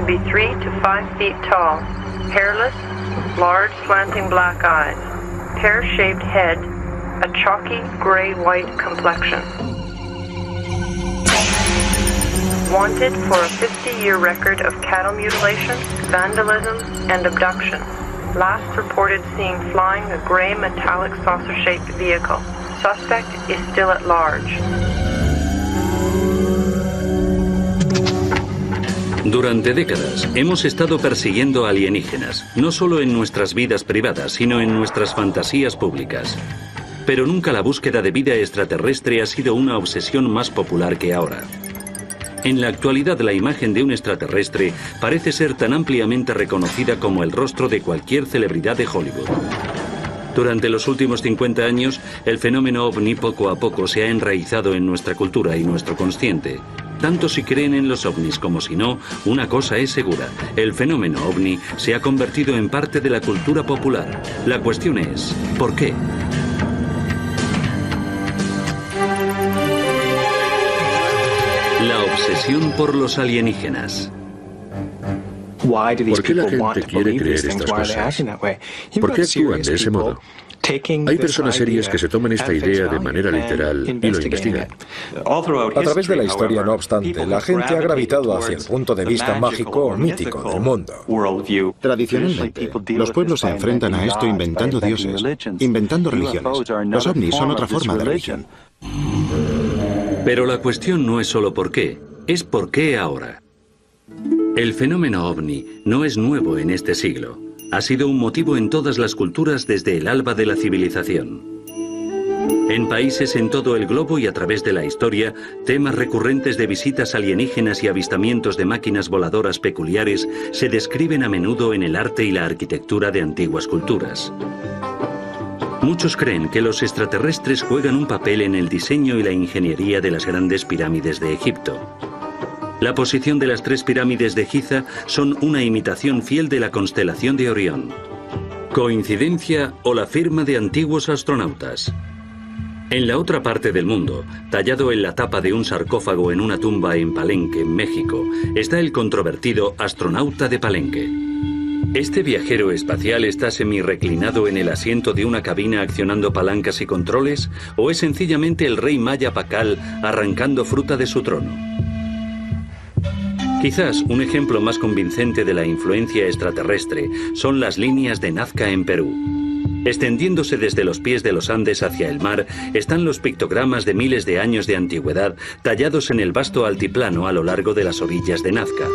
be 3 to 5 feet tall, hairless, large slanting black eyes, pear-shaped head, a chalky gray-white complexion. Wanted for a 50-year record of cattle mutilation, vandalism, and abduction. Last reported seen flying a gray metallic saucer-shaped vehicle. Suspect is still at large. Durante décadas hemos estado persiguiendo alienígenas, no solo en nuestras vidas privadas, sino en nuestras fantasías públicas. Pero nunca la búsqueda de vida extraterrestre ha sido una obsesión más popular que ahora. En la actualidad, la imagen de un extraterrestre parece ser tan ampliamente reconocida como el rostro de cualquier celebridad de Hollywood. Durante los últimos 50 años, el fenómeno ovni poco a poco se ha enraizado en nuestra cultura y nuestro consciente. Tanto si creen en los ovnis como si no, una cosa es segura: el fenómeno ovni se ha convertido en parte de la cultura popular. La cuestión es, ¿por qué? La obsesión por los alienígenas. ¿Por qué la gente quiere creer estas cosas? ¿Por qué actúan de ese modo? Hay personas serias que se toman esta idea de manera literal y lo investigan. A través de la historia, no obstante, la gente ha gravitado hacia el punto de vista mágico o mítico del mundo. Tradicionalmente, los pueblos se enfrentan a esto inventando dioses, inventando religiones. Los ovnis son otra forma de religión. Pero la cuestión no es solo por qué, es por qué ahora. El fenómeno ovni no es nuevo en este siglo. Ha sido un motivo en todas las culturas desde el alba de la civilización. En países en todo el globo y a través de la historia, temas recurrentes de visitas alienígenas y avistamientos de máquinas voladoras peculiares se describen a menudo en el arte y la arquitectura de antiguas culturas. Muchos creen que los extraterrestres juegan un papel en el diseño y la ingeniería de las grandes pirámides de Egipto. La posición de las 3 pirámides de Giza son una imitación fiel de la constelación de Orión. ¿Coincidencia o la firma de antiguos astronautas? En la otra parte del mundo, tallado en la tapa de un sarcófago en una tumba en Palenque, México, está el controvertido astronauta de Palenque. ¿Este viajero espacial está semi-reclinado en el asiento de una cabina accionando palancas y controles? ¿O es sencillamente el rey maya Pacal arrancando fruta de su trono? Quizás un ejemplo más convincente de la influencia extraterrestre son las líneas de Nazca en Perú. Extendiéndose desde los pies de los Andes hacia el mar están los pictogramas de miles de años de antigüedad tallados en el vasto altiplano a lo largo de las orillas de Nazca.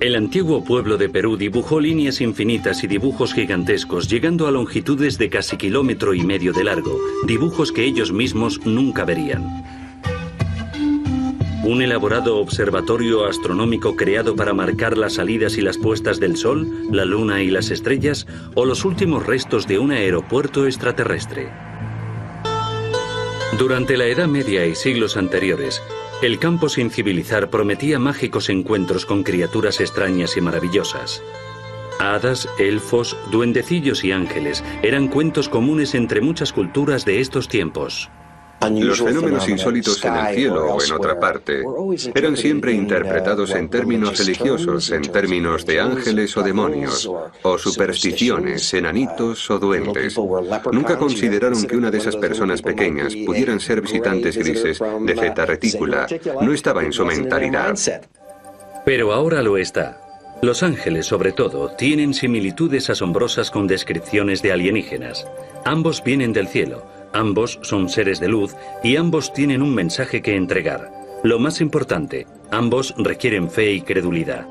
El antiguo pueblo de Perú dibujó líneas infinitas y dibujos gigantescos, llegando a longitudes de casi 1,5 kilómetros de largo, dibujos que ellos mismos nunca verían. ¿Un elaborado observatorio astronómico creado para marcar las salidas y las puestas del Sol, la Luna y las estrellas, o los últimos restos de un aeropuerto extraterrestre? Durante la Edad Media y siglos anteriores, el campo sin civilizar prometía mágicos encuentros con criaturas extrañas y maravillosas. Hadas, elfos, duendecillos y ángeles eran cuentos comunes entre muchas culturas de estos tiempos. Los fenómenos insólitos en el cielo o en otra parte eran siempre interpretados en términos religiosos, en términos de ángeles o demonios, o supersticiones, enanitos o duendes. Nunca consideraron que una de esas personas pequeñas pudieran ser visitantes grises de Zeta Reticula. No estaba en su mentalidad. Pero ahora lo está. Los ángeles, sobre todo, tienen similitudes asombrosas con descripciones de alienígenas. Ambos vienen del cielo. Ambos son seres de luz y ambos tienen un mensaje que entregar. Lo más importante, ambos requieren fe y credulidad.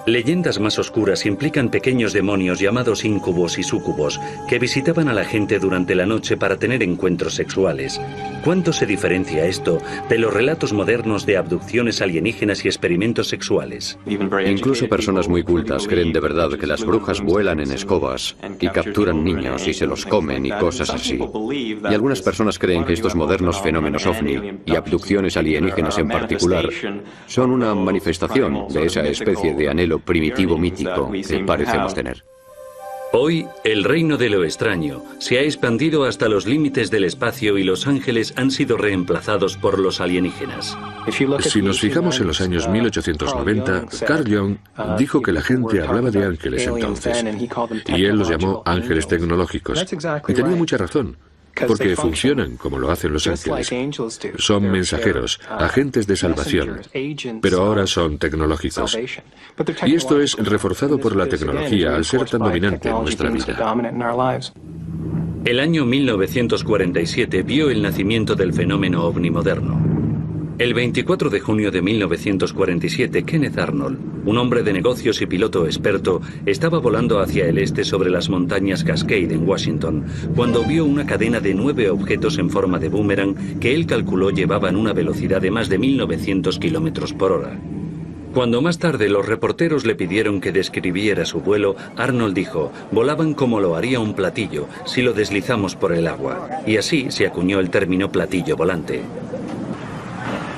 Leyendas más oscuras implican pequeños demonios llamados incubos y súcubos que visitaban a la gente durante la noche para tener encuentros sexuales. ¿Cuánto se diferencia esto de los relatos modernos de abducciones alienígenas y experimentos sexuales? Incluso personas muy cultas creen de verdad que las brujas vuelan en escobas y capturan niños y se los comen y cosas así. Y algunas personas creen que estos modernos fenómenos ovni y abducciones alienígenas en particular son una manifestación de esa especie de anhelo primitivo mítico que parecemos tener. Hoy, el reino de lo extraño se ha expandido hasta los límites del espacio y los ángeles han sido reemplazados por los alienígenas. Si nos fijamos en los años 1890, Carl Jung dijo que la gente hablaba de ángeles entonces, y él los llamó ángeles tecnológicos. Y tenía mucha razón, porque funcionan como lo hacen los ángeles. Son mensajeros, agentes de salvación, pero ahora son tecnológicos. Y esto es reforzado por la tecnología al ser tan dominante en nuestra vida. El año 1947 vio el nacimiento del fenómeno ovni moderno. El 24 de junio de 1947, Kenneth Arnold, un hombre de negocios y piloto experto, estaba volando hacia el este sobre las montañas Cascade en Washington, cuando vio una cadena de 9 objetos en forma de boomerang que él calculó llevaban una velocidad de más de 1900 kilómetros por hora. Cuando más tarde los reporteros le pidieron que describiera su vuelo, Arnold dijo: volaban como lo haría un platillo si lo deslizamos por el agua, y así se acuñó el término platillo volante.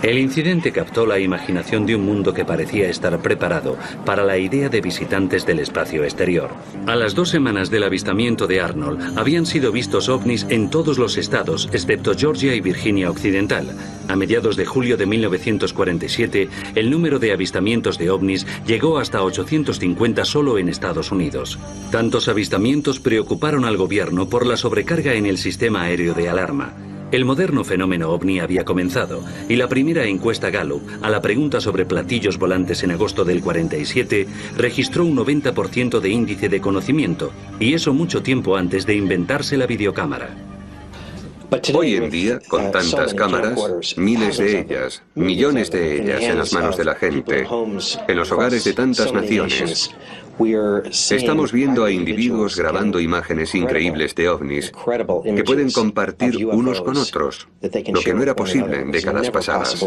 El incidente captó la imaginación de un mundo que parecía estar preparado para la idea de visitantes del espacio exterior. A las 2 semanas del avistamiento de Arnold, habían sido vistos ovnis en todos los estados, excepto Georgia y Virginia Occidental. A mediados de julio de 1947, el número de avistamientos de ovnis llegó hasta 850 solo en Estados Unidos. Tantos avistamientos preocuparon al gobierno por la sobrecarga en el sistema aéreo de alarma. El moderno fenómeno ovni había comenzado, y la primera encuesta Gallup, a la pregunta sobre platillos volantes en agosto del 47, registró un 90% de índice de conocimiento, y eso mucho tiempo antes de inventarse la videocámara. Hoy en día, con tantas cámaras, miles de ellas, millones de ellas en las manos de la gente, en los hogares de tantas naciones, estamos viendo a individuos grabando imágenes increíbles de ovnis que pueden compartir unos con otros, lo que no era posible en décadas pasadas.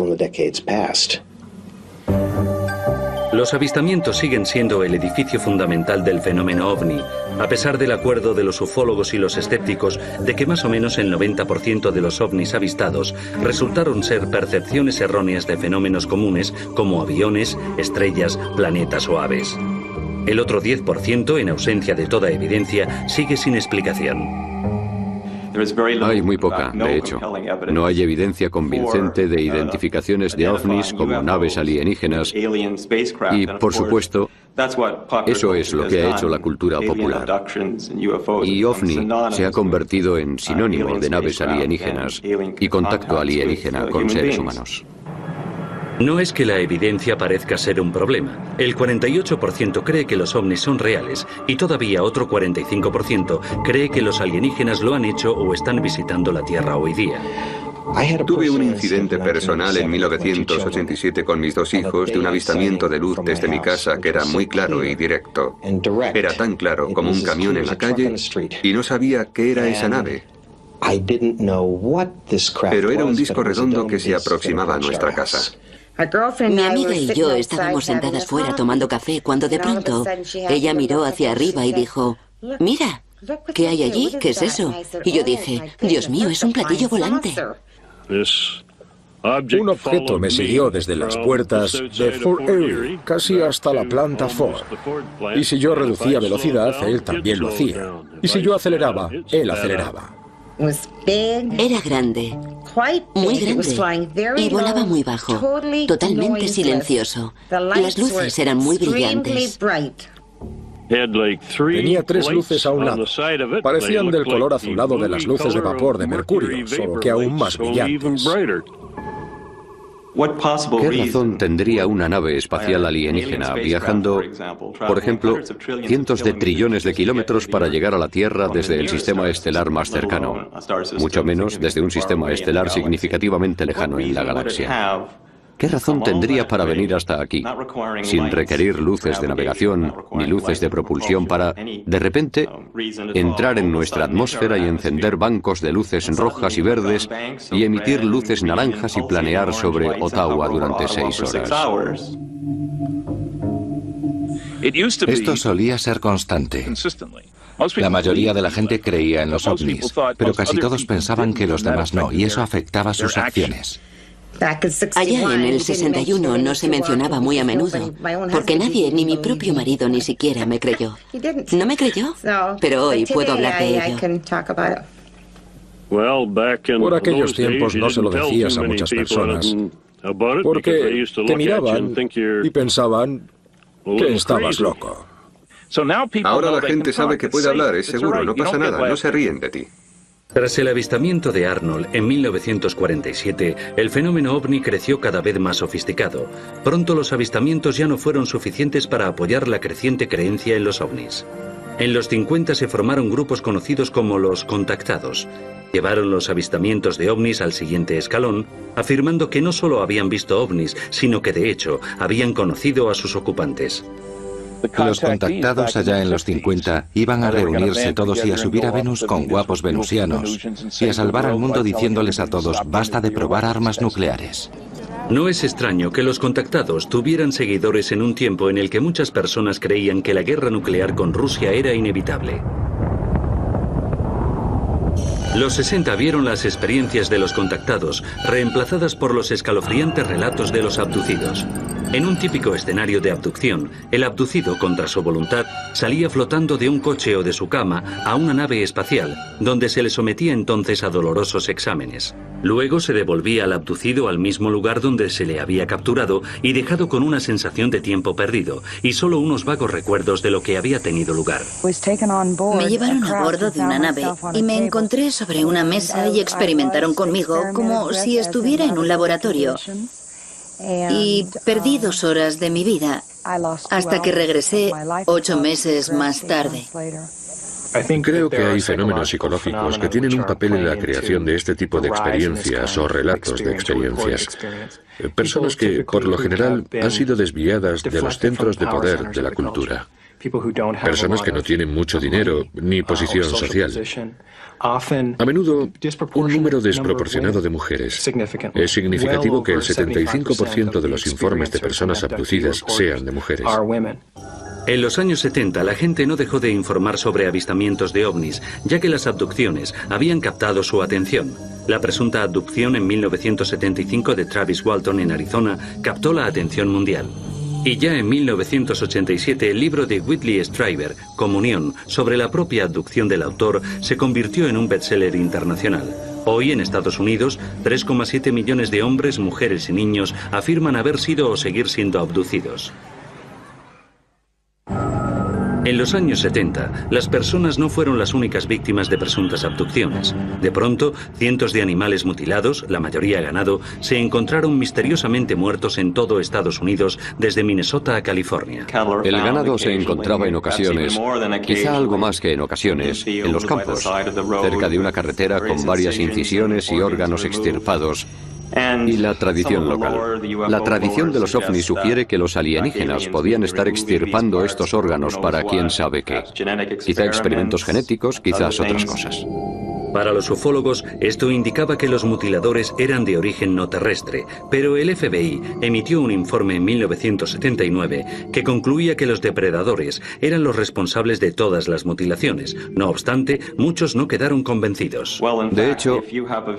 Los avistamientos siguen siendo el edificio fundamental del fenómeno ovni, a pesar del acuerdo de los ufólogos y los escépticos de que más o menos el 90% de los ovnis avistados resultaron ser percepciones erróneas de fenómenos comunes como aviones, estrellas, planetas o aves. El otro 10%, en ausencia de toda evidencia, sigue sin explicación. Hay muy poca, de hecho. No hay evidencia convincente de identificaciones de ovnis como naves alienígenas y, por supuesto, eso es lo que ha hecho la cultura popular. Y ovni se ha convertido en sinónimo de naves alienígenas y contacto alienígena con seres humanos. No es que la evidencia parezca ser un problema. El 48% cree que los ovnis son reales y todavía otro 45% cree que los alienígenas lo han hecho o están visitando la Tierra hoy día. Tuve un incidente personal en 1987 con mis 2 hijos de un avistamiento de luz desde mi casa que era muy claro y directo. Era tan claro como un camión en la calle y no sabía qué era esa nave. Pero era un disco redondo que se aproximaba a nuestra casa. Mi amiga y yo estábamos sentadas fuera tomando café cuando de pronto ella miró hacia arriba y dijo: mira, ¿qué hay allí? ¿Qué es eso? Y yo dije: Dios mío, es un platillo volante. Un objeto me siguió desde las puertas de Fort Erie casi hasta la planta Ford. Y si yo reducía velocidad, él también lo hacía. Y si yo aceleraba, él aceleraba. Era grande, muy grande, y volaba muy bajo, totalmente silencioso. Las luces eran muy brillantes. Tenía 3 luces a un lado. Parecían del color azulado de las luces de vapor de mercurio, solo que aún más brillantes. ¿Qué razón tendría una nave espacial alienígena viajando, por ejemplo, cientos de trillones de kilómetros para llegar a la Tierra desde el sistema estelar más cercano, mucho menos desde un sistema estelar significativamente lejano en la galaxia? ¿Qué razón tendría para venir hasta aquí, sin requerir luces de navegación ni luces de propulsión para, de repente, entrar en nuestra atmósfera y encender bancos de luces rojas y verdes y emitir luces naranjas y planear sobre Ottawa durante 6 horas? Esto solía ser constante. La mayoría de la gente creía en los ovnis, pero casi todos pensaban que los demás no, y eso afectaba sus acciones. Allá en el 61 no se mencionaba muy a menudo, porque nadie, ni mi propio marido ni siquiera me creyó. ¿No me creyó? Pero hoy puedo hablar de ello. Por aquellos tiempos no se lo decías a muchas personas, porque te miraban y pensaban que estabas loco. Ahora la gente sabe que puede hablar, es seguro, no pasa nada, no se ríen de ti. Tras el avistamiento de Arnold en 1947, el fenómeno ovni creció cada vez más sofisticado. Pronto los avistamientos ya no fueron suficientes para apoyar la creciente creencia en los ovnis. En los 50 se formaron grupos conocidos como los contactados. Llevaron los avistamientos de ovnis al siguiente escalón, afirmando que no solo habían visto ovnis, sino que de hecho habían conocido a sus ocupantes. Los contactados allá en los 50 iban a reunirse todos y a subir a Venus con guapos venusianos y a salvar al mundo diciéndoles a todos, basta de probar armas nucleares. No es extraño que los contactados tuvieran seguidores en un tiempo en el que muchas personas creían que la guerra nuclear con Rusia era inevitable. Los 60 vieron las experiencias de los contactados reemplazadas por los escalofriantes relatos de los abducidos. En un típico escenario de abducción, el abducido, contra su voluntad, salía flotando de un coche o de su cama a una nave espacial, donde se le sometía entonces a dolorosos exámenes. Luego se devolvía al abducido al mismo lugar donde se le había capturado y dejado con una sensación de tiempo perdido y solo unos vagos recuerdos de lo que había tenido lugar. Me llevaron a bordo de una nave y me encontré sobre una mesa y experimentaron conmigo como si estuviera en un laboratorio. Y perdí 2 horas de mi vida hasta que regresé 8 meses más tarde. Creo que hay fenómenos psicológicos que tienen un papel en la creación de este tipo de experiencias o relatos de experiencias. Personas que, por lo general, han sido desviadas de los centros de poder de la cultura. Personas que no tienen mucho dinero ni posición social. A menudo, un número desproporcionado de mujeres. Es significativo que el 75% de los informes de personas abducidas sean de mujeres. En los años 70, la gente no dejó de informar sobre avistamientos de ovnis, ya que las abducciones habían captado su atención. La presunta abducción en 1975 de Travis Walton en Arizona captó la atención mundial. Y ya en 1987 el libro de Whitley Strieber, Comunión, sobre la propia abducción del autor, se convirtió en un bestseller internacional. Hoy en Estados Unidos, 3,7 millones de hombres, mujeres y niños afirman haber sido o seguir siendo abducidos. En los años 70, las personas no fueron las únicas víctimas de presuntas abducciones. De pronto, cientos de animales mutilados, la mayoría ganado, se encontraron misteriosamente muertos en todo Estados Unidos, desde Minnesota a California. El ganado se encontraba en ocasiones, quizá algo más que en ocasiones, en los campos, cerca de una carretera con varias incisiones y órganos extirpados. Y la tradición local. La tradición de los ovnis sugiere que los alienígenas podían estar extirpando estos órganos para quién sabe qué. Quizá experimentos genéticos, quizás otras cosas. Para los ufólogos, esto indicaba que los mutiladores eran de origen no terrestre, pero el FBI emitió un informe en 1979 que concluía que los depredadores eran los responsables de todas las mutilaciones. No obstante, muchos no quedaron convencidos. De hecho,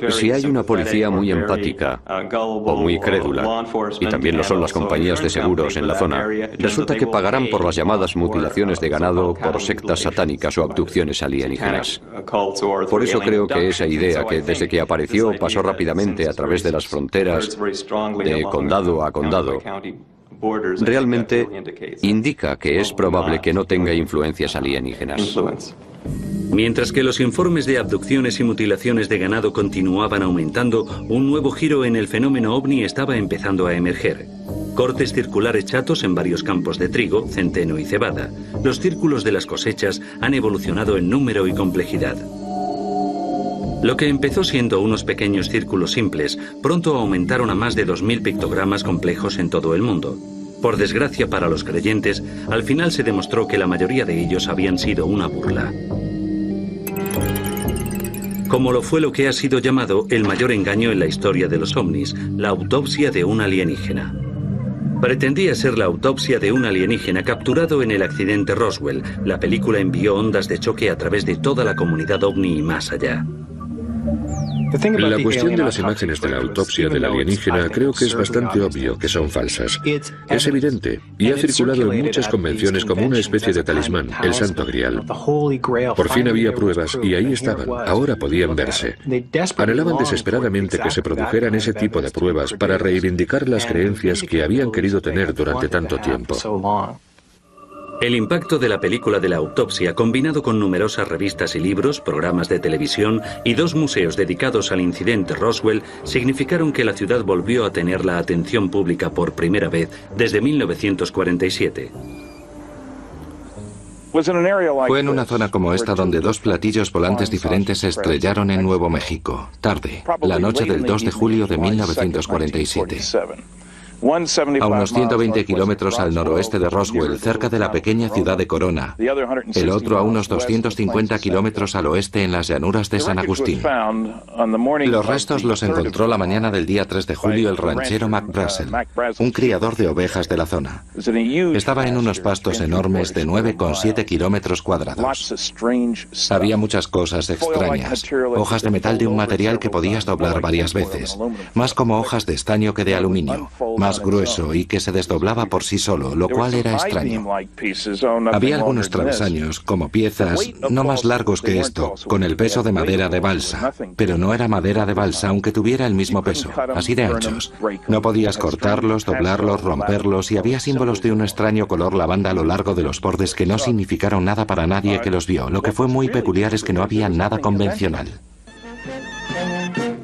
si hay una policía muy empática o muy crédula, y también lo son las compañías de seguros en la zona, resulta que pagarán por las llamadas mutilaciones de ganado por sectas satánicas o abducciones alienígenas. Por eso creo que esa idea que desde que apareció pasó rápidamente a través de las fronteras de condado a condado, realmente indica que es probable que no tenga influencias alienígenas. Mientras que los informes de abducciones y mutilaciones de ganado continuaban aumentando, un nuevo giro en el fenómeno ovni estaba empezando a emerger. Cortes circulares chatos en varios campos de trigo, centeno y cebada. Los círculos de las cosechas han evolucionado en número y complejidad. Lo que empezó siendo unos pequeños círculos simples, pronto aumentaron a más de 2000 pictogramas complejos en todo el mundo. Por desgracia para los creyentes, al final se demostró que la mayoría de ellos habían sido una burla. Como lo fue lo que ha sido llamado el mayor engaño en la historia de los ovnis, la autopsia de un alienígena. Pretendía ser la autopsia de un alienígena capturado en el accidente Roswell. La película envió ondas de choque a través de toda la comunidad ovni y más allá. La cuestión de las imágenes de la autopsia del alienígena creo que es bastante obvio que son falsas. Es evidente, y ha circulado en muchas convenciones como una especie de talismán, el Santo Grial. Por fin había pruebas y ahí estaban, ahora podían verse. Anhelaban desesperadamente que se produjeran ese tipo de pruebas para reivindicar las creencias que habían querido tener durante tanto tiempo. El impacto de la película de la autopsia, combinado con numerosas revistas y libros, programas de televisión y 2 museos dedicados al incidente Roswell, significaron que la ciudad volvió a tener la atención pública por primera vez desde 1947. Fue en una zona como esta donde 2 platillos volantes diferentes se estrellaron en Nuevo México, tarde, la noche del 2 de julio de 1947. A unos 120 kilómetros al noroeste de Roswell, cerca de la pequeña ciudad de Corona. El otro a unos 250 kilómetros al oeste en las llanuras de San Agustín. Los restos los encontró la mañana del día 3 de julio el ranchero Mac Brazel, un criador de ovejas de la zona. Estaba en unos pastos enormes de 9,7 kilómetros cuadrados. Había muchas cosas extrañas. Hojas de metal de un material que podías doblar varias veces. Más como hojas de estaño que de aluminio. Más grueso y que se desdoblaba por sí solo, lo cual era extraño. Había algunos travesaños, como piezas, no más largos que esto, con el peso de madera de balsa, pero no era madera de balsa aunque tuviera el mismo peso, así de anchos. No podías cortarlos, doblarlos, romperlos y había símbolos de un extraño color lavanda a lo largo de los bordes que no significaron nada para nadie que los vio. Lo que fue muy peculiar es que no había nada convencional.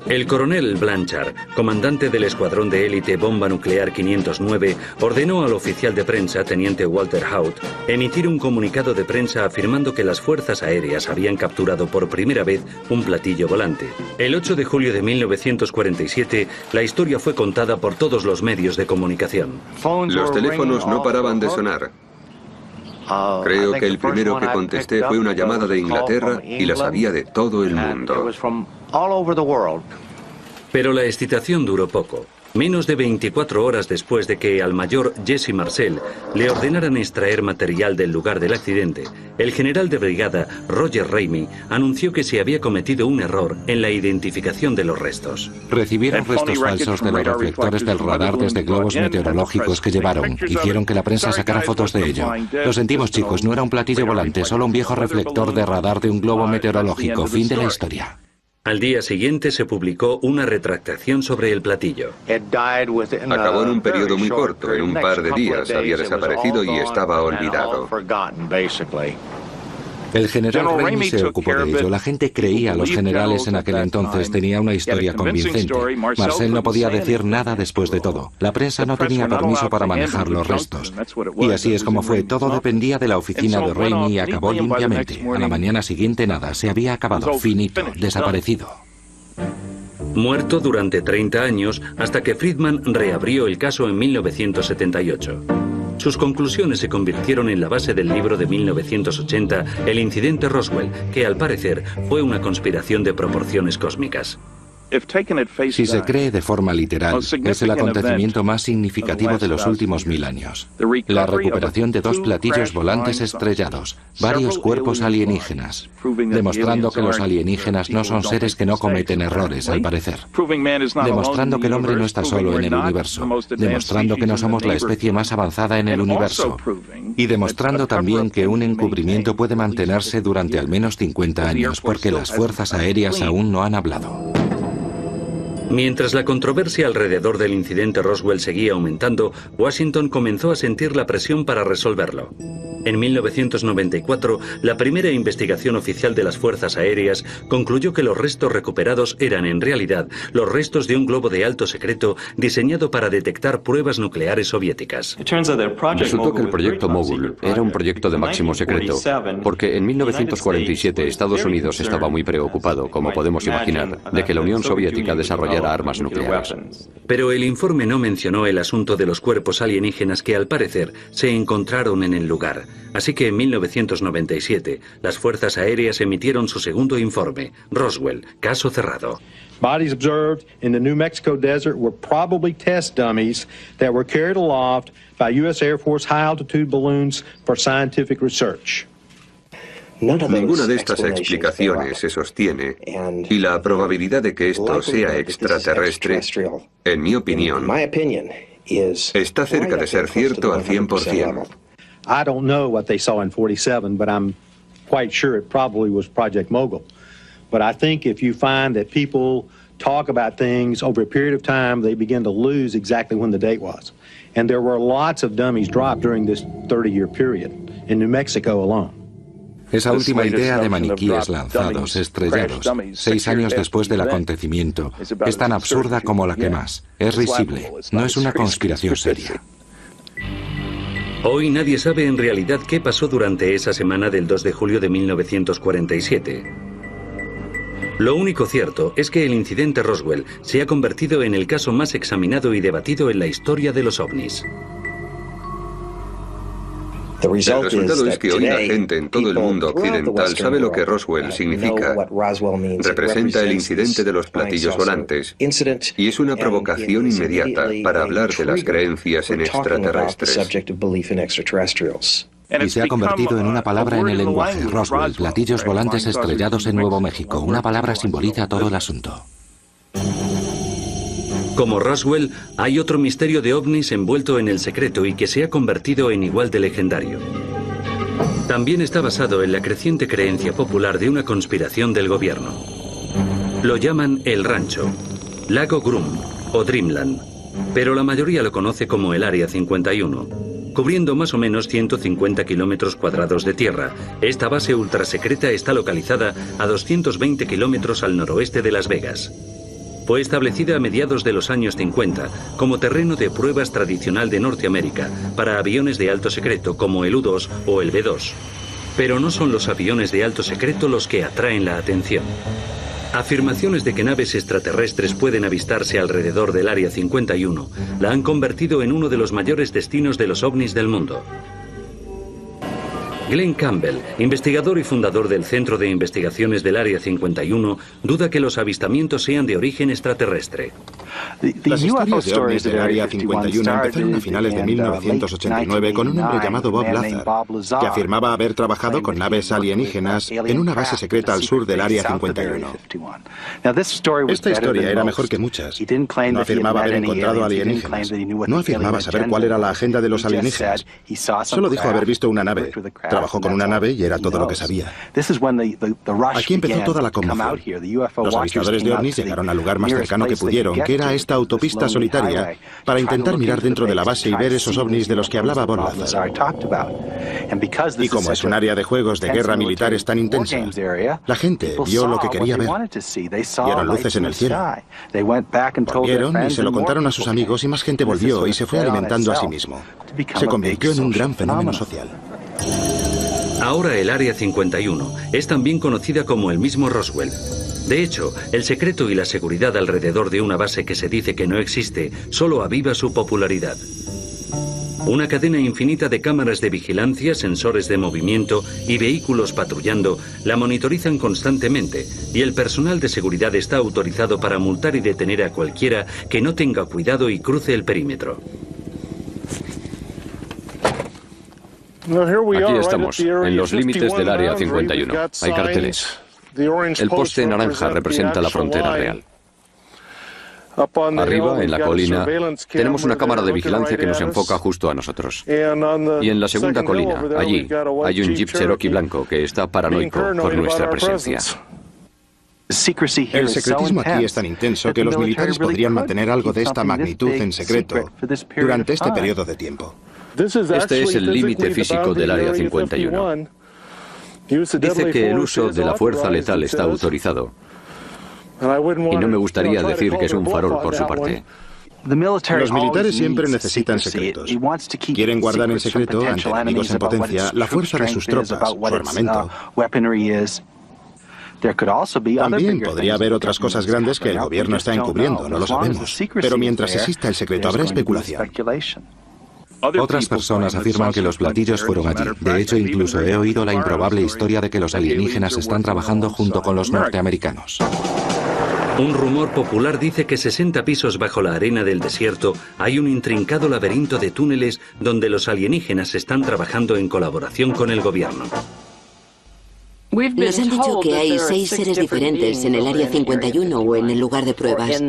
El coronel Blanchard, comandante del escuadrón de élite Bomba Nuclear 509, ordenó al oficial de prensa, teniente Walter Haut, emitir un comunicado de prensa afirmando que las fuerzas aéreas habían capturado por primera vez un platillo volante. El 8 de julio de 1947, la historia fue contada por todos los medios de comunicación. Los teléfonos no paraban de sonar. Creo que el primero que contesté fue una llamada de Inglaterra y la sabía de todo el mundo. Pero la excitación duró poco. Menos de 24 horas después de que al mayor Jesse Marcel le ordenaran extraer material del lugar del accidente, el general de brigada Roger Ramey anunció que se había cometido un error en la identificación de los restos. Recibieron restos falsos de los reflectores del radar desde globos meteorológicos que llevaron. Hicieron que la prensa sacara fotos de ello. Lo sentimos, chicos, no era un platillo volante, solo un viejo reflector de radar de un globo meteorológico. Fin de la historia. Al día siguiente se publicó una retractación sobre el platillo. Acabó en un periodo muy corto, en un par de días había desaparecido y estaba olvidado. El general Ramey se ocupó de ello. La gente creía a los generales en aquel entonces. Tenía una historia convincente. Marcel no podía decir nada después de todo. La prensa no tenía permiso para manejar los restos. Y así es como fue. Todo dependía de la oficina de Ramey y acabó limpiamente. A la mañana siguiente nada. Se había acabado. Finito. Desaparecido. Muerto durante 30 años hasta que Friedman reabrió el caso en 1978. Sus conclusiones se convirtieron en la base del libro de 1980, El incidente Roswell, que al parecer fue una conspiración de proporciones cósmicas. Si se cree de forma literal, es el acontecimiento más significativo de los últimos 1000 años. La recuperación de 2 platillos volantes estrellados, varios cuerpos alienígenas, demostrando que los alienígenas no son seres que no cometen errores, al parecer. Demostrando que el hombre no está solo en el universo. Demostrando que no somos la especie más avanzada en el universo. Y demostrando también que un encubrimiento puede mantenerse durante al menos 50 años, porque las fuerzas aéreas aún no han hablado. Mientras la controversia alrededor del incidente Roswell seguía aumentando, Washington comenzó a sentir la presión para resolverlo. En 1994, la primera investigación oficial de las fuerzas aéreas concluyó que los restos recuperados eran en realidad los restos de un globo de alto secreto diseñado para detectar pruebas nucleares soviéticas. Resultó que el proyecto Mogul era un proyecto de máximo secreto, porque en 1947 Estados Unidos estaba muy preocupado, como podemos imaginar, de que la Unión Soviética desarrollara armas nucleares. Pero el informe no mencionó el asunto de los cuerpos alienígenas que al parecer se encontraron en el lugar. Así que en 1997, las fuerzas aéreas emitieron su segundo informe, Roswell, caso cerrado. Bodies observed in the New Mexico desert were probably test dummies that were carried aloft by U.S. Air Force high-altitude balloons for scientific research. Ninguna de estas explicaciones se sostiene y la probabilidad de que esto sea extraterrestre, en mi opinión, está cerca de ser cierto al 100%. I don't know what they saw in 47, but I'm quite sure it probably was Project Mogul. But I think if you find that people talk about things over a period of time, they begin to lose exactly when the date was. And there were lots of dummies dropped during this 30-year period in New Mexico alone. Esa última idea de maniquíes lanzados, estrellados, 6 años después del acontecimiento, es tan absurda como la que más. Es risible, no es una conspiración seria. Hoy nadie sabe en realidad qué pasó durante esa semana del 2 de julio de 1947. Lo único cierto es que el incidente Roswell se ha convertido en el caso más examinado y debatido en la historia de los ovnis. El resultado es que hoy la gente en todo el mundo occidental sabe lo que Roswell significa. Representa el incidente de los platillos volantes y es una provocación inmediata para hablar de las creencias en extraterrestres. Y se ha convertido en una palabra en el lenguaje. Roswell, platillos volantes estrellados en Nuevo México. Una palabra simboliza todo el asunto. Como Roswell, hay otro misterio de ovnis envuelto en el secreto y que se ha convertido en igual de legendario. También está basado en la creciente creencia popular de una conspiración del gobierno. Lo llaman el Rancho, Lago Grum o Dreamland, pero la mayoría lo conoce como el Área 51. Cubriendo más o menos 150 kilómetros cuadrados de tierra, esta base ultrasecreta está localizada a 220 kilómetros al noroeste de Las Vegas. Fue establecida a mediados de los años 50 como terreno de pruebas tradicional de Norteamérica para aviones de alto secreto como el U-2 o el B-2. Pero no son los aviones de alto secreto los que atraen la atención. Afirmaciones de que naves extraterrestres pueden avistarse alrededor del Área 51 la han convertido en uno de los mayores destinos de los ovnis del mundo. Glenn Campbell, investigador y fundador del Centro de Investigaciones del Área 51, duda que los avistamientos sean de origen extraterrestre. Las historias de ovnis del Área 51 empezaron a finales de 1989 con un hombre llamado Bob Lazar, que afirmaba haber trabajado con naves alienígenas en una base secreta al sur del Área 51. Esta historia era mejor que muchas. No afirmaba haber encontrado alienígenas. No afirmaba saber cuál era la agenda de los alienígenas. Solo dijo haber visto una nave. Trabajó con una nave y era todo lo que sabía. Aquí empezó toda la conmoción. Los avistadores de ovnis llegaron al lugar más cercano que pudieron, que era esta autopista solitaria, para intentar mirar dentro de la base y ver esos ovnis de los que hablaba Bob Lazar. Y como es un área de juegos de guerra militares tan intensa, la gente vio lo que quería ver. Vieron luces en el cielo. Volvieron y se lo contaron a sus amigos y más gente volvió y se fue alimentando a sí mismo. Se convirtió en un gran fenómeno social. Ahora el Área 51 es también conocida como el mismo Roswell. De hecho, el secreto y la seguridad alrededor de una base que se dice que no existe solo aviva su popularidad. Una cadena infinita de cámaras de vigilancia, sensores de movimiento y vehículos patrullando la monitorizan constantemente y el personal de seguridad está autorizado para multar y detener a cualquiera que no tenga cuidado y cruce el perímetro. Aquí estamos, en los límites del Área 51. Hay carteles. El poste naranja representa la frontera real. Arriba, en la colina, tenemos una cámara de vigilancia que nos enfoca justo a nosotros. Y en la segunda colina, allí, hay un Jeep Cherokee blanco que está paranoico por nuestra presencia. El secretismo aquí es tan intenso que los militares podrían mantener algo de esta magnitud en secreto durante este periodo de tiempo. Este es el límite físico del Área 51. Dice que el uso de la fuerza letal está autorizado. Y no me gustaría decir que es un farol por su parte. Los militares siempre necesitan secretos. Quieren guardar en secreto, ante enemigos en potencia, la fuerza de sus tropas, su armamento. También podría haber otras cosas grandes que el gobierno está encubriendo, no lo sabemos. Pero mientras exista el secreto, habrá especulación. Otras personas afirman que los platillos fueron allí. De hecho, incluso he oído la improbable historia de que los alienígenas están trabajando junto con los norteamericanos. Un rumor popular dice que 60 pisos bajo la arena del desierto hay un intrincado laberinto de túneles donde los alienígenas están trabajando en colaboración con el gobierno. Nos han dicho que hay 6 seres diferentes en el Área 51 o en el lugar de pruebas.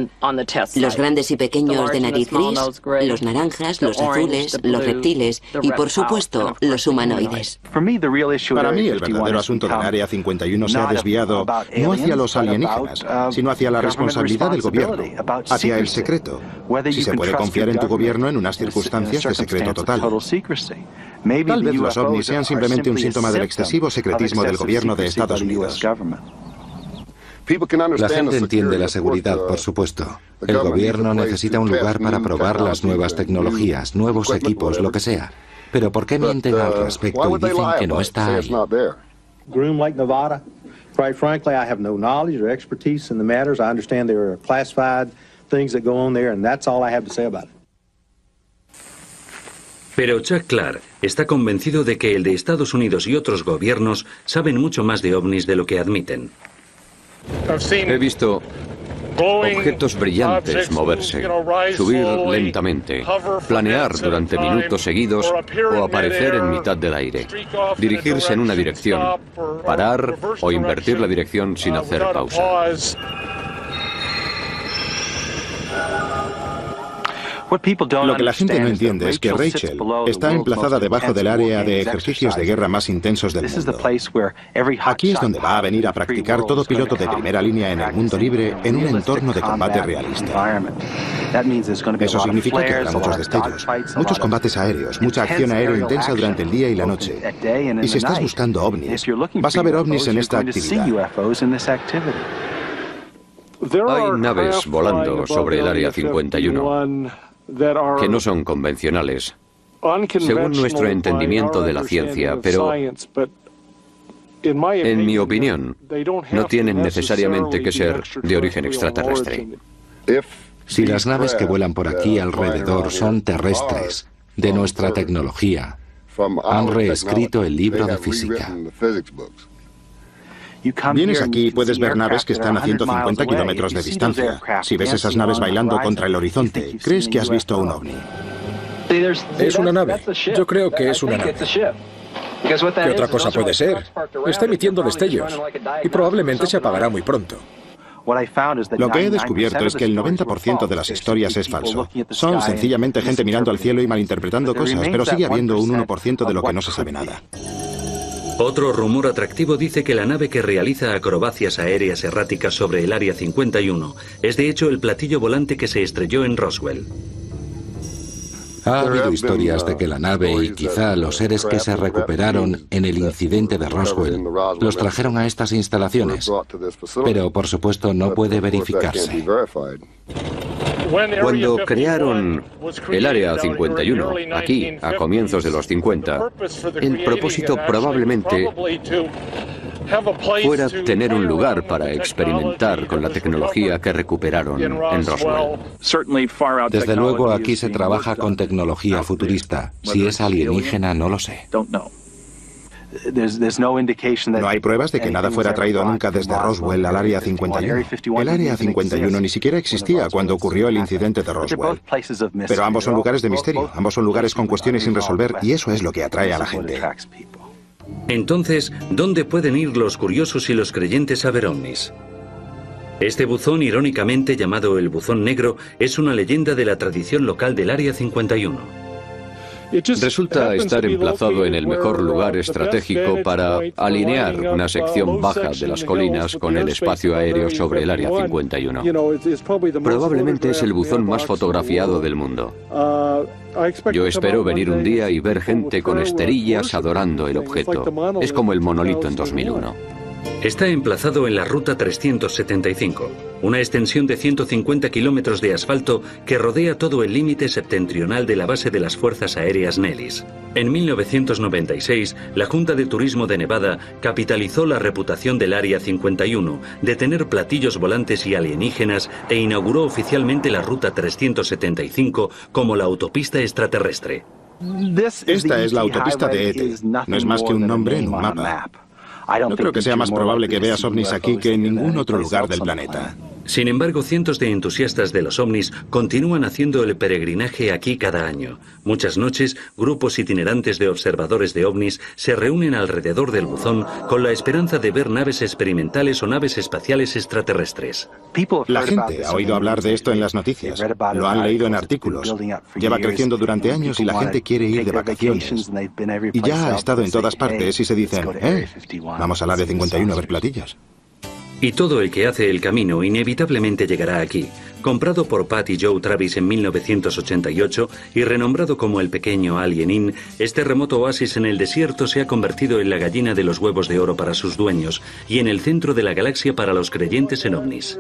Los grandes y pequeños de nariz gris, los naranjas, los azules, los reptiles y, por supuesto, los humanoides. Para mí, el verdadero asunto del Área 51 se ha desviado no hacia los alienígenas, sino hacia la responsabilidad del gobierno, hacia el secreto. Si se puede confiar en tu gobierno en unas circunstancias de secreto total. Tal vez los ovnis sean simplemente un síntoma del excesivo secretismo del gobierno de Estados Unidos. La gente entiende la seguridad, por supuesto. El gobierno necesita un lugar para probar las nuevas tecnologías, nuevos equipos, lo que sea. Pero ¿por qué mienten al respecto y dicen que no está ahí? Groom Lake, Nevada. Quite frankly, I have no knowledge or expertise in the matters. I understand there are classified things that go on there, and that's all I have to say about it. Pero Chuck Clark está convencido de que el de Estados Unidos y otros gobiernos saben mucho más de ovnis de lo que admiten. He visto objetos brillantes moverse, subir lentamente, planear durante minutos seguidos o aparecer en mitad del aire, dirigirse en una dirección, parar o invertir la dirección sin hacer pausa. Lo que la gente no entiende es que Rachel está emplazada debajo del área de ejercicios de guerra más intensos del mundo. Aquí es donde va a venir a practicar todo piloto de primera línea en el mundo libre en un entorno de combate realista. Eso significa que habrá muchos destellos, muchos combates aéreos, mucha acción aérea intensa durante el día y la noche. Y si estás buscando ovnis, vas a ver ovnis en esta actividad. Hay naves volando sobre el Área 51 que no son convencionales, según nuestro entendimiento de la ciencia, pero en mi opinión, no tienen necesariamente que ser de origen extraterrestre. Si las naves que vuelan por aquí alrededor son terrestres, de nuestra tecnología, han reescrito el libro de física. Vienes aquí y puedes ver naves que están a 150 kilómetros de distancia. Si ves esas naves bailando contra el horizonte, crees que has visto un ovni. Es una nave. Yo creo que es una nave. ¿Qué otra cosa puede ser? Está emitiendo destellos y probablemente se apagará muy pronto. Lo que he descubierto es que el 90% de las historias es falso. Son sencillamente gente mirando al cielo y malinterpretando cosas, pero sigue habiendo un 1% de lo que no se sabe nada. Otro rumor atractivo dice que la nave que realiza acrobacias aéreas erráticas sobre el Área 51 es de hecho el platillo volante que se estrelló en Roswell. Ha habido historias de que la nave y quizá los seres que se recuperaron en el incidente de Roswell los trajeron a estas instalaciones, pero por supuesto no puede verificarse. Cuando crearon el Área 51, aquí, a comienzos de los 50, el propósito probablemente fuera tener un lugar para experimentar con la tecnología que recuperaron en Roswell. Desde luego aquí se trabaja con tecnología futurista. Si es alienígena, no lo sé. No hay pruebas de que nada fuera traído nunca desde Roswell al Área 51. El Área 51 ni siquiera existía cuando ocurrió el incidente de Roswell. Pero ambos son lugares de misterio, ambos son lugares con cuestiones sin resolver y eso es lo que atrae a la gente. Entonces, ¿dónde pueden ir los curiosos y los creyentes a ver ovnis? Este buzón, irónicamente llamado el Buzón Negro, es una leyenda de la tradición local del Área 51. Resulta estar emplazado en el mejor lugar estratégico para alinear una sección baja de las colinas con el espacio aéreo sobre el Área 51. Probablemente es el buzón más fotografiado del mundo. Yo espero venir un día y ver gente con esterillas adorando el objeto. Es como el monolito en 2001. Está emplazado en la Ruta 375, una extensión de 150 kilómetros de asfalto que rodea todo el límite septentrional de la base de las Fuerzas Aéreas Nellis. En 1996, la Junta de Turismo de Nevada capitalizó la reputación del Área 51 de tener platillos volantes y alienígenas e inauguró oficialmente la Ruta 375 como la autopista extraterrestre. Esta es la autopista de ET. No es más que un nombre en un mapa. No creo que sea más probable que veas ovnis aquí que en ningún otro lugar del planeta. Sin embargo, cientos de entusiastas de los ovnis continúan haciendo el peregrinaje aquí cada año. Muchas noches, grupos itinerantes de observadores de ovnis se reúnen alrededor del buzón con la esperanza de ver naves experimentales o naves espaciales extraterrestres. La gente ha oído hablar de esto en las noticias, lo han leído en artículos, lleva creciendo durante años y la gente quiere ir de vacaciones. Y ya ha estado en todas partes y se dicen, vamos al Área 51 a ver platillos. Y todo el que hace el camino inevitablemente llegará aquí. Comprado por Pat y Joe Travis en 1988 y renombrado como el pequeño Alien Inn, este remoto oasis en el desierto se ha convertido en la gallina de los huevos de oro para sus dueños y en el centro de la galaxia para los creyentes en ovnis.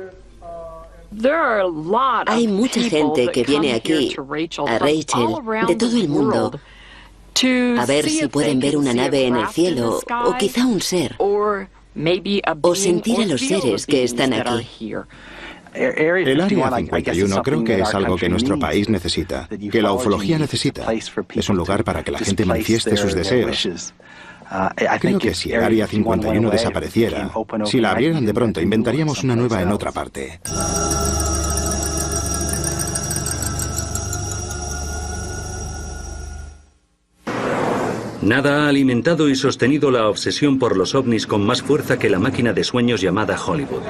Hay mucha gente que viene aquí, a Rachel, de todo el mundo, a ver si pueden ver una nave en el cielo o quizá un ser. O sentir a los seres que están aquí. El Área 51 creo que es algo que nuestro país necesita, que la ufología necesita. Es un lugar para que la gente manifieste sus deseos. Creo que si el Área 51 desapareciera, si la abrieran de pronto, inventaríamos una nueva en otra parte. Nada ha alimentado y sostenido la obsesión por los ovnis con más fuerza que la máquina de sueños llamada Hollywood.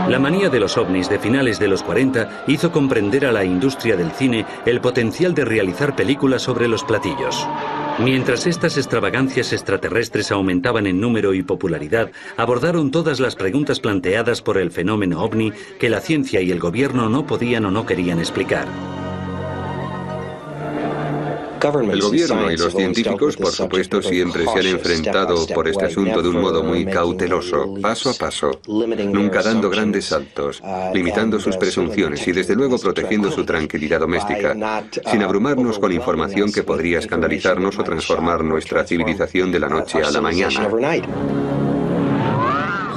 La manía de los ovnis de finales de los 40 hizo comprender a la industria del cine el potencial de realizar películas sobre los platillos. Mientras estas extravagancias extraterrestres aumentaban en número y popularidad, abordaron todas las preguntas planteadas por el fenómeno ovni que la ciencia y el gobierno no podían o no querían explicar. El gobierno y los científicos, por supuesto, siempre se han enfrentado por este asunto de un modo muy cauteloso, paso a paso, nunca dando grandes saltos, limitando sus presunciones y, desde luego, protegiendo su tranquilidad doméstica, sin abrumarnos con información que podría escandalizarnos o transformar nuestra civilización de la noche a la mañana.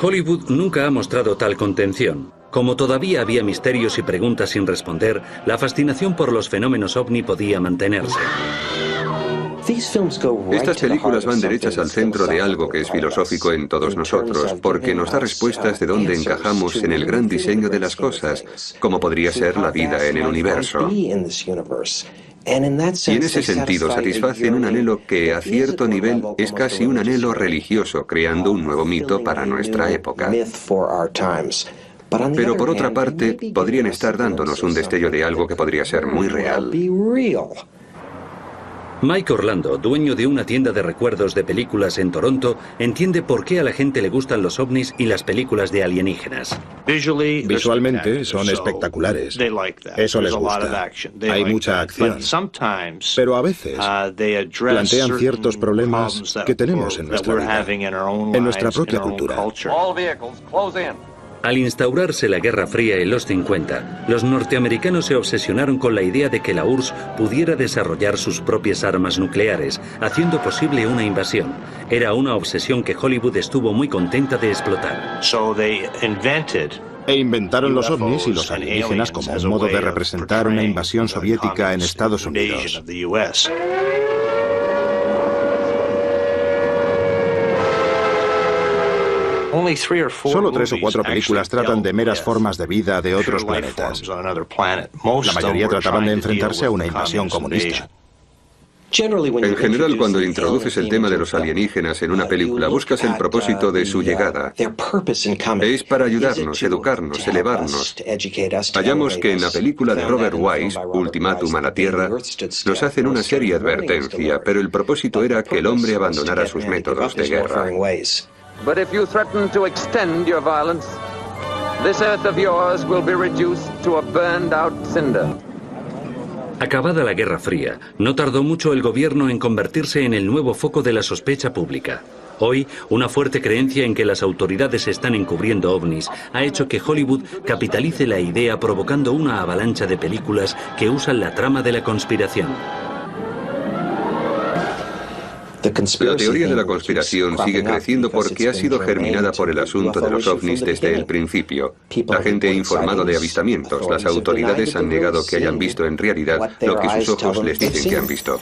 Hollywood nunca ha mostrado tal contención. Como todavía había misterios y preguntas sin responder, la fascinación por los fenómenos ovni podía mantenerse. Estas películas van derechas al centro de algo que es filosófico en todos nosotros, porque nos da respuestas de dónde encajamos en el gran diseño de las cosas, como podría ser la vida en el universo. Y en ese sentido satisfacen un anhelo que, a cierto nivel, es casi un anhelo religioso, creando un nuevo mito para nuestra época. Pero por otra parte, podrían estar dándonos un destello de algo que podría ser muy real. Mike Orlando, dueño de una tienda de recuerdos de películas en Toronto, entiende por qué a la gente le gustan los ovnis y las películas de alienígenas. Visualmente son espectaculares. Eso les gusta. Hay mucha acción. Pero a veces plantean ciertos problemas que tenemos en nuestra vida, en nuestra propia cultura. Al instaurarse la Guerra Fría en los 50, los norteamericanos se obsesionaron con la idea de que la URSS pudiera desarrollar sus propias armas nucleares, haciendo posible una invasión. Era una obsesión que Hollywood estuvo muy contenta de explotar. E inventaron los ovnis y los alienígenas como un modo de representar una invasión soviética en Estados Unidos. Solo 3 o 4 películas tratan de meras formas de vida de otros planetas. La mayoría trataban de enfrentarse a una invasión comunista. En general, cuando introduces el tema de los alienígenas en una película, buscas el propósito de su llegada. Es para ayudarnos, educarnos, elevarnos. Hallamos que en la película de Robert Wise, Ultimátum a la Tierra, nos hacen una seria advertencia, pero el propósito era que el hombre abandonara sus métodos de guerra. But if you threaten to extend your violence, this earth of yours will be reduced to a burned out cinder. Acabada la Guerra Fría, no tardó mucho el gobierno en convertirse en el nuevo foco de la sospecha pública. Hoy, una fuerte creencia en que las autoridades están encubriendo ovnis ha hecho que Hollywood capitalice la idea provocando una avalancha de películas que usan la trama de la conspiración. La teoría de la conspiración sigue creciendo porque ha sido germinada por el asunto de los ovnis desde el principio. La gente ha informado de avistamientos, las autoridades han negado que hayan visto en realidad lo que sus ojos les dicen que han visto.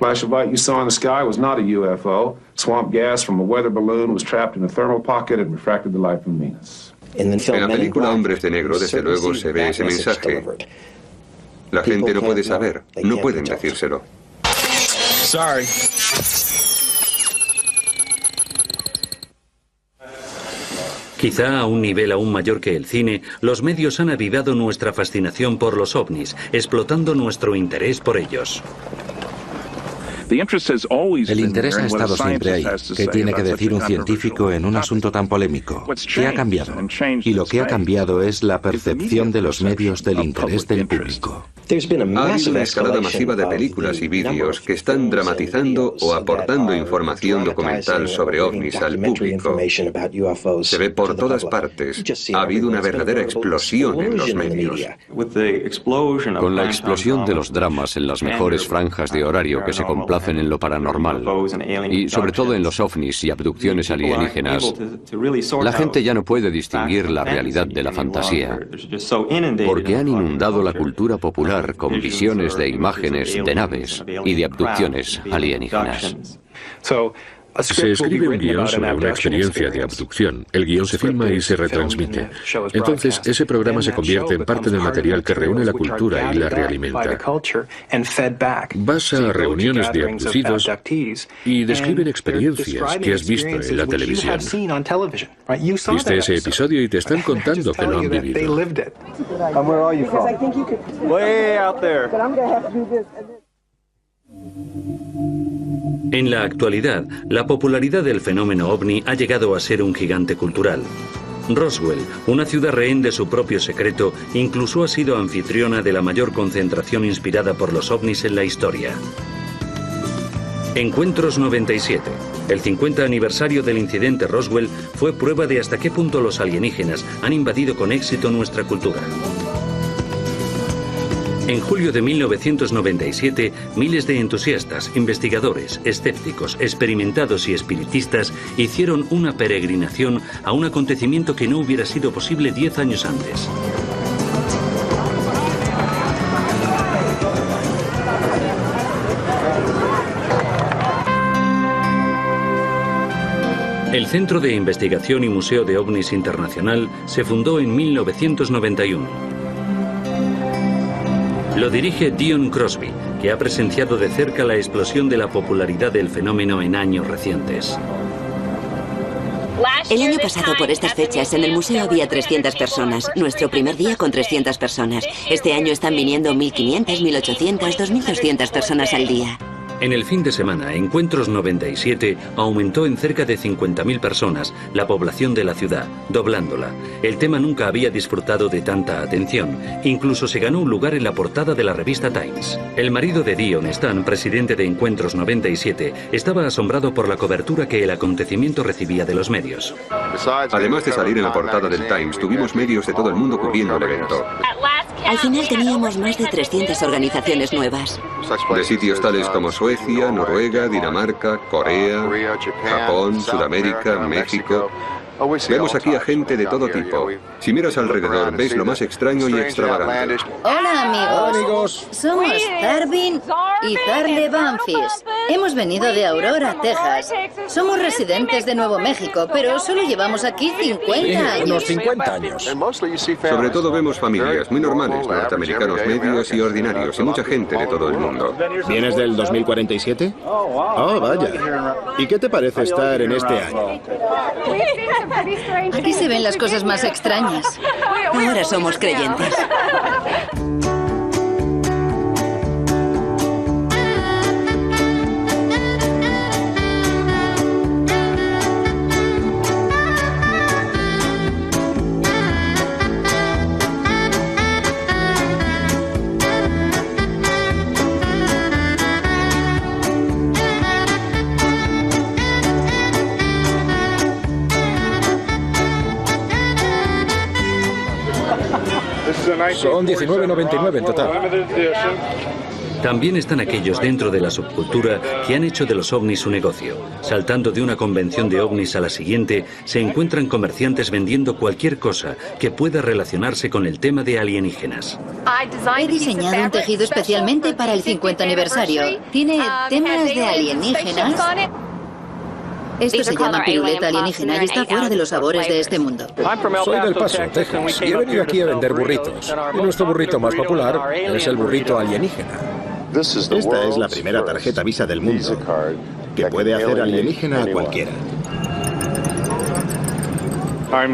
Flash of light you saw in the sky was not a UFO. Swamp gas from a weather balloon was trapped in a thermal pocket and refracted the light from Venus. En la película Hombres de Negro, desde luego, se ve ese mensaje. La gente no puede saber, no pueden decírselo. Sorry. Quizá a un nivel aún mayor que el cine, los medios han avivado nuestra fascinación por los ovnis, explotando nuestro interés por ellos. El interés ha estado siempre ahí. ¿Qué tiene que decir un científico en un asunto tan polémico? ¿Qué ha cambiado? Y lo que ha cambiado es la percepción de los medios del interés del público. Ha habido una escalada masiva de películas y vídeos que están dramatizando o aportando información documental sobre ovnis al público. Se ve por todas partes. Ha habido una verdadera explosión en los medios. Con la explosión de los dramas en las mejores franjas de horario que se complacen en lo paranormal, y sobre todo en los ovnis y abducciones alienígenas, la gente ya no puede distinguir la realidad de la fantasía, porque han inundado la cultura popular con visiones de imágenes de naves y de abducciones alienígenas. Se escribe un guión sobre una experiencia de abducción. El guión se filma y se retransmite. Entonces, ese programa se convierte en parte del material que reúne la cultura y la realimenta. Vas a reuniones de abducidos y describen experiencias que has visto en la televisión. Viste ese episodio y te están contando que lo han vivido. En la actualidad, la popularidad del fenómeno ovni ha llegado a ser un gigante cultural. Roswell, una ciudad rehén de su propio secreto, incluso ha sido anfitriona de la mayor concentración inspirada por los ovnis en la historia. Encuentros 97. El 50 aniversario del incidente Roswell fue prueba de hasta qué punto los alienígenas han invadido con éxito nuestra cultura. En julio de 1997, miles de entusiastas, investigadores, escépticos, experimentados y espiritistas hicieron una peregrinación a un acontecimiento que no hubiera sido posible 10 años antes. El Centro de Investigación y Museo de OVNIs Internacional se fundó en 1991. Lo dirige Dion Crosby, que ha presenciado de cerca la explosión de la popularidad del fenómeno en años recientes. El año pasado, por estas fechas, en el museo había 300 personas. Nuestro primer día con 300 personas. Este año están viniendo 1.500, 1.800, 2.200 personas al día. En el fin de semana, Encuentros 97 aumentó en cerca de 50.000 personas la población de la ciudad, doblándola. El tema nunca había disfrutado de tanta atención. Incluso se ganó un lugar en la portada de la revista Times. El marido de Dion, Stan, presidente de Encuentros 97, estaba asombrado por la cobertura que el acontecimiento recibía de los medios. Además de salir en la portada del Times, tuvimos medios de todo el mundo cubriendo el evento. Al final teníamos más de 300 organizaciones nuevas. De sitios tales como Suecia, Noruega, Dinamarca, Corea, Japón, Sudamérica, México. Vemos aquí a gente de todo tipo. Si miras alrededor, ves lo más extraño y extravagante. Hola, amigos. Hola, amigos. Somos Darwin y Darle Banfis. Hemos venido de Aurora, Texas. Somos residentes de Nuevo México, pero solo llevamos aquí 50 años. Unos 50 años. Sobre todo vemos familias muy normales, norteamericanos medios y ordinarios, y mucha gente de todo el mundo. ¿Vienes del 2047? Oh, vaya. ¿Y qué te parece estar en este año? Aquí se ven las cosas más extrañas. Ahora somos creyentes. Son $19.99 en total. También están aquellos dentro de la subcultura que han hecho de los ovnis su negocio. Saltando de una convención de ovnis a la siguiente, se encuentran comerciantes vendiendo cualquier cosa que pueda relacionarse con el tema de alienígenas. He diseñado un tejido especialmente para el 50 aniversario. Tiene temas de alienígenas. Esto se llama piruleta alienígena y está fuera de los sabores de este mundo. Soy del Paso, Texas, y he venido aquí a vender burritos. Y nuestro burrito más popular es el burrito alienígena. Esta es la primera tarjeta Visa del mundo que puede hacer alienígena a cualquiera.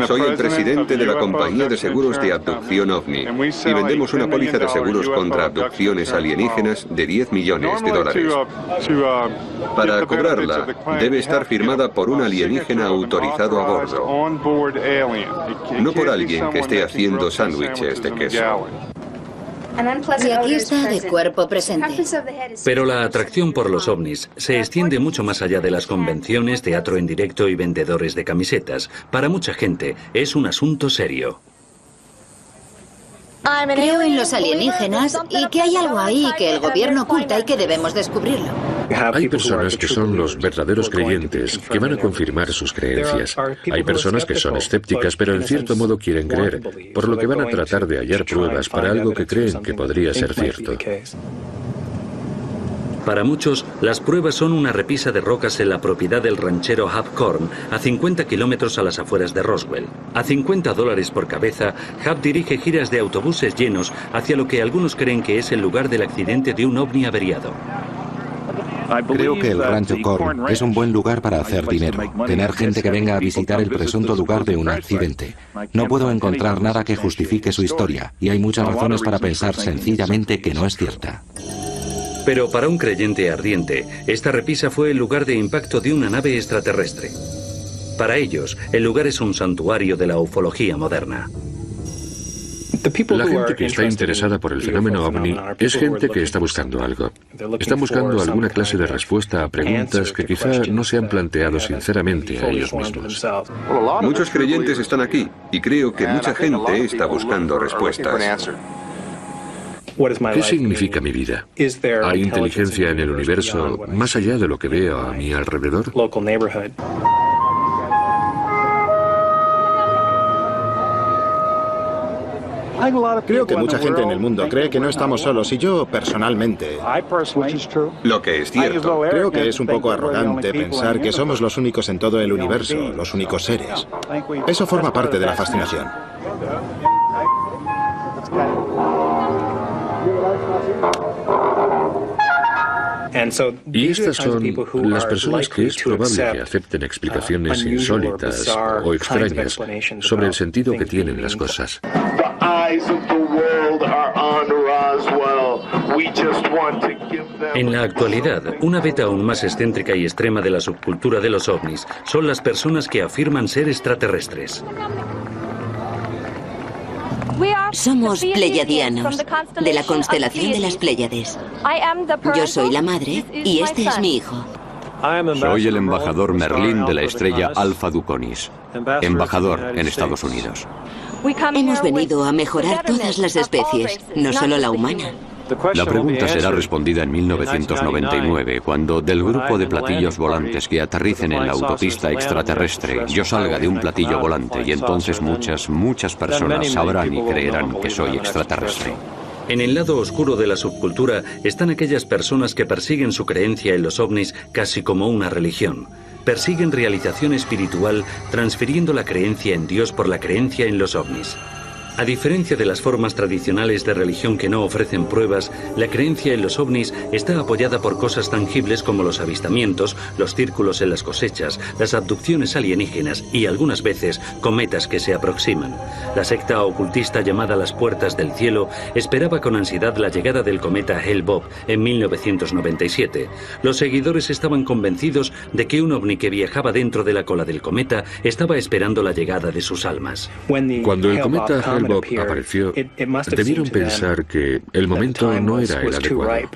Soy el presidente de la compañía de seguros de abducción OVNI y vendemos una póliza de seguros contra abducciones alienígenas de $10 millones. Para cobrarla, debe estar firmada por un alienígena autorizado a bordo, no por alguien que esté haciendo sándwiches de queso. Y aquí está de cuerpo presente. Pero la atracción por los ovnis se extiende mucho más allá de las convenciones, teatro en directo y vendedores de camisetas. Para mucha gente es un asunto serio. Creo en los alienígenas y que hay algo ahí que el gobierno oculta y que debemos descubrirlo. Hay personas que son los verdaderos creyentes, que van a confirmar sus creencias. Hay personas que son escépticas, pero en cierto modo quieren creer, por lo que van a tratar de hallar pruebas para algo que creen que podría ser cierto. Para muchos, las pruebas son una repisa de rocas en la propiedad del ranchero Hub Korn, a 50 kilómetros a las afueras de Roswell. A $50 por cabeza, Hub dirige giras de autobuses llenos hacia lo que algunos creen que es el lugar del accidente de un ovni averiado. Creo que el Rancho Korn es un buen lugar para hacer dinero, tener gente que venga a visitar el presunto lugar de un accidente. No puedo encontrar nada que justifique su historia, y hay muchas razones para pensar sencillamente que no es cierta. Pero para un creyente ardiente, esta repisa fue el lugar de impacto de una nave extraterrestre. Para ellos, el lugar es un santuario de la ufología moderna. La gente que está interesada por el fenómeno ovni es gente que está buscando algo. Están buscando alguna clase de respuesta a preguntas que quizá no se han planteado sinceramente a ellos mismos. Muchos creyentes están aquí y creo que mucha gente está buscando respuestas. ¿Qué significa mi vida? ¿Hay inteligencia en el universo más allá de lo que veo a mi alrededor? Creo que mucha gente en el mundo cree que no estamos solos y yo, personalmente, lo que es cierto, creo que es un poco arrogante pensar que somos los únicos en todo el universo, los únicos seres. Eso forma parte de la fascinación. Y estas son las personas que es probable que acepten explicaciones insólitas o extrañas sobre el sentido que tienen las cosas. En la actualidad, una beta aún más excéntrica y extrema de la subcultura de los ovnis son las personas que afirman ser extraterrestres. Somos pleyadianos, de la constelación de las Pléyades. Yo soy la madre y este es mi hijo. Soy el embajador Merlín de la estrella Alpha Duconis, embajador en Estados Unidos. Hemos venido a mejorar todas las especies, no solo la humana. La pregunta será respondida en 1999, cuando del grupo de platillos volantes que aterricen en la autopista extraterrestre, yo salga de un platillo volante y entonces muchas personas sabrán y creerán que soy extraterrestre. En el lado oscuro de la subcultura están aquellas personas que persiguen su creencia en los ovnis casi como una religión. Persiguen realización espiritual transfiriendo la creencia en Dios por la creencia en los ovnis. A diferencia de las formas tradicionales de religión que no ofrecen pruebas, la creencia en los ovnis está apoyada por cosas tangibles como los avistamientos, los círculos en las cosechas, las abducciones alienígenas y algunas veces cometas que se aproximan. La secta ocultista llamada Las Puertas del Cielo esperaba con ansiedad la llegada del cometa Hale-Bopp en 1997. Los seguidores estaban convencidos de que un ovni que viajaba dentro de la cola del cometa estaba esperando la llegada de sus almas. Cuando el cometa Hale-Bopp apareció, debieron pensar que el momento no era el adecuado.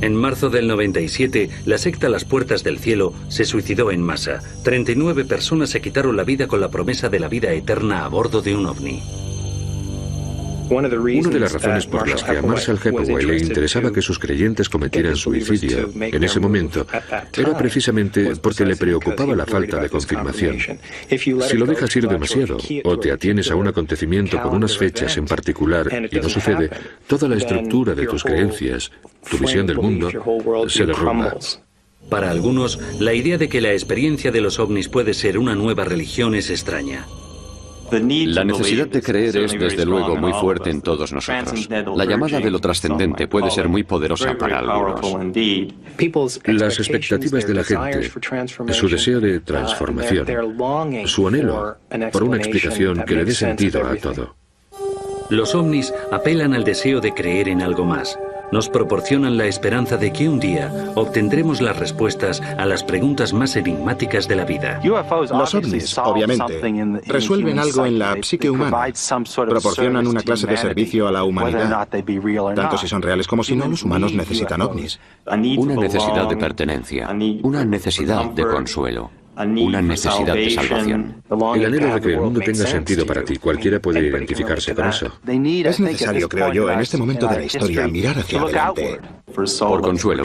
En marzo del 97, la secta Las Puertas del Cielo se suicidó en masa. 39 personas se quitaron la vida con la promesa de la vida eterna a bordo de un ovni. Una de las razones por las que a Marshall Hepworth le interesaba que sus creyentes cometieran suicidio en ese momento era precisamente porque le preocupaba la falta de confirmación. Si lo dejas ir demasiado o te atienes a un acontecimiento con unas fechas en particular y no sucede, toda la estructura de tus creencias, tu visión del mundo, se derrumba. Para algunos, la idea de que la experiencia de los ovnis puede ser una nueva religión es extraña. La necesidad de creer es desde luego muy fuerte en todos nosotros. La llamada de lo trascendente puede ser muy poderosa para algunos. Las expectativas de la gente, su deseo de transformación, su anhelo por una explicación que le dé sentido a todo. Los ovnis apelan al deseo de creer en algo más. Nos proporcionan la esperanza de que un día obtendremos las respuestas a las preguntas más enigmáticas de la vida. Los ovnis, obviamente, resuelven algo en la psique humana. Proporcionan una clase de servicio a la humanidad. Tanto si son reales como si no, los humanos necesitan ovnis. Una necesidad de pertenencia, una necesidad de consuelo, una necesidad de salvación. El anhelo de que el mundo tenga sentido para ti, cualquiera puede identificarse con eso. Es necesario, creo yo, en este momento de la historia, mirar hacia adelante. Por consuelo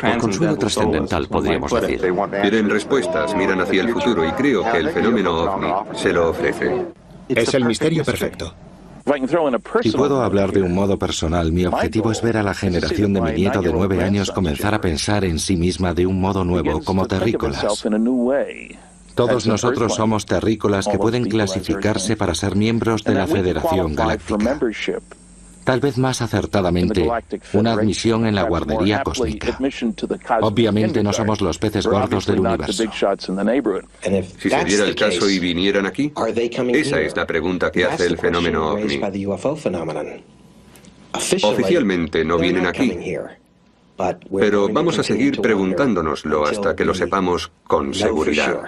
trascendental, podríamos decir. Quieren respuestas, miran hacia el futuro y creo que el fenómeno ovni se lo ofrece. Es el misterio perfecto. Si puedo hablar de un modo personal, mi objetivo es ver a la generación de mi nieto de 9 años comenzar a pensar en sí misma de un modo nuevo, como terrícolas. Todos nosotros somos terrícolas que pueden clasificarse para ser miembros de la Federación Galáctica. Tal vez más acertadamente, una admisión en la guardería cósmica. Obviamente no somos los peces gordos del universo. Si se diera el caso y vinieran aquí, esa es la pregunta que hace el fenómeno ovni. Oficialmente no vienen aquí, pero vamos a seguir preguntándonoslo hasta que lo sepamos con seguridad.